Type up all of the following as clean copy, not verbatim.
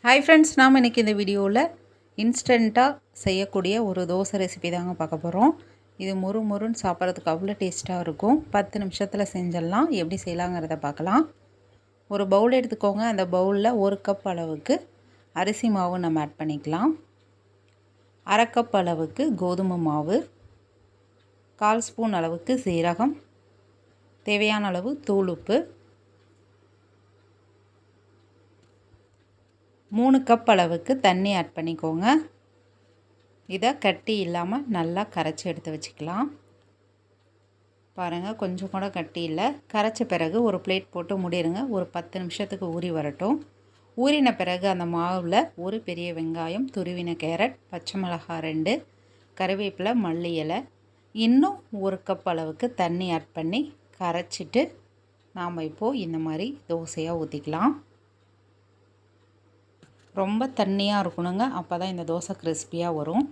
Hi friends, நாம் இன்றைக்கி இந்த வீடியோவில் இன்ஸ்டண்ட்டாக செய்யக்கூடிய ஒரு தோசை ரெசிபி தாங்க பார்க்க போகிறோம். இது முறுன்னு சாப்பிட்றதுக்கு அவ்வளோ டேஸ்ட்டாக இருக்கும். 10 நிமிஷத்தில் செஞ்சிடலாம். எப்படி செய்யலாங்கிறத பார்க்கலாம். ஒரு பவுல் எடுத்துக்கோங்க. அந்த பவுலில் 1 கப் அளவுக்கு அரிசி மாவு நம்ம ஆட் பண்ணிக்கலாம். 1/2 கப் அளவுக்கு கோதுமை மாவு, 1/4 ஸ்பூன் அளவுக்கு சீரகம், தேவையான அளவு தூள் உப்பு, 3 கப் அளவுக்கு தண்ணி ஆட் பண்ணிக்கோங்க. இதை கட்டி இல்லாமல் நல்லா கரைச்சி எடுத்து வச்சுக்கலாம். பாருங்கள், கொஞ்சம் கூட கட்டி இல்லை. கரைச்ச பிறகு ஒரு பிளேட் போட்டு மூடிடுங்க. ஒரு 10 நிமிஷத்துக்கு ஊறி வரட்டும். ஊறின பிறகு அந்த மாவில் ஒரு பெரிய வெங்காயம், துருவின கேரட், பச்சை மிளகாய் 2, கருவேப்பிலை, மல்லி இலை, இன்னும் 1 கப் அளவுக்கு தண்ணி ஆட் பண்ணி கரைச்சிட்டு நாம் இப்போது இந்த மாதிரி தோசையாக ஊற்றிக்கலாம். ரொம்ப தண்ணியாக இருக்கணுங்க. அப்போ தான் இந்த தோசை கிறிஸ்பியாக வரும்.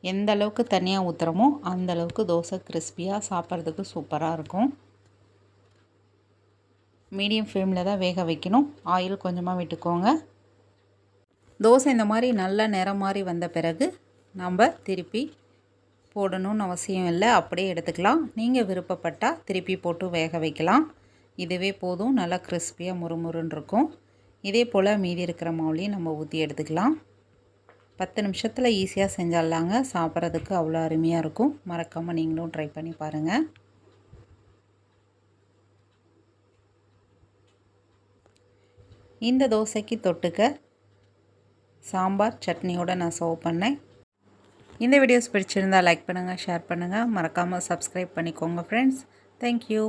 எந்த அளவுக்கு தண்ணியாக ஊற்றுறமோ அந்த அளவுக்கு தோசை கிறிஸ்பியாக சாப்பிட்றதுக்கு சூப்பராக இருக்கும். மீடியம் ஃப்ளேமில் தான் வேக வைக்கணும். ஆயில் கொஞ்சமாக விட்டுக்கோங்க. தோசை இந்த மாதிரி நல்ல நிறம் மாதிரி வந்த பிறகு நம்ம திருப்பி போடணும்னு அவசியம் இல்லை. அப்படியே எடுத்துக்கலாம். நீங்கள் விருப்பப்பட்டால் திருப்பி போட்டு வேக வைக்கலாம். இதுவே போதும். நல்லா கிறிஸ்பியாக முறுமுறுன்னு இருக்கும். இதே போல் மீதி இருக்கிற மாவுலையும் நம்ம ஊற்றி எடுத்துக்கலாம். 10 நிமிஷத்தில் ஈஸியாக செஞ்சிடலாங்க. சாப்பிட்றதுக்கு அவ்வளோ அருமையாக இருக்கும். மறக்காமல் நீங்களும் ட்ரை பண்ணி பாருங்கள். இந்த தோசைக்கு தொட்டுக்க சாம்பார் சட்னியோடு நான் சர்வ் பண்ணேன். இந்த வீடியோஸ் பிடிச்சிருந்தால் லைக் பண்ணுங்கள், ஷேர் பண்ணுங்கள். மறக்காமல் சப்ஸ்கிரைப் பண்ணிக்கோங்க ஃப்ரெண்ட்ஸ். தேங்க்யூ.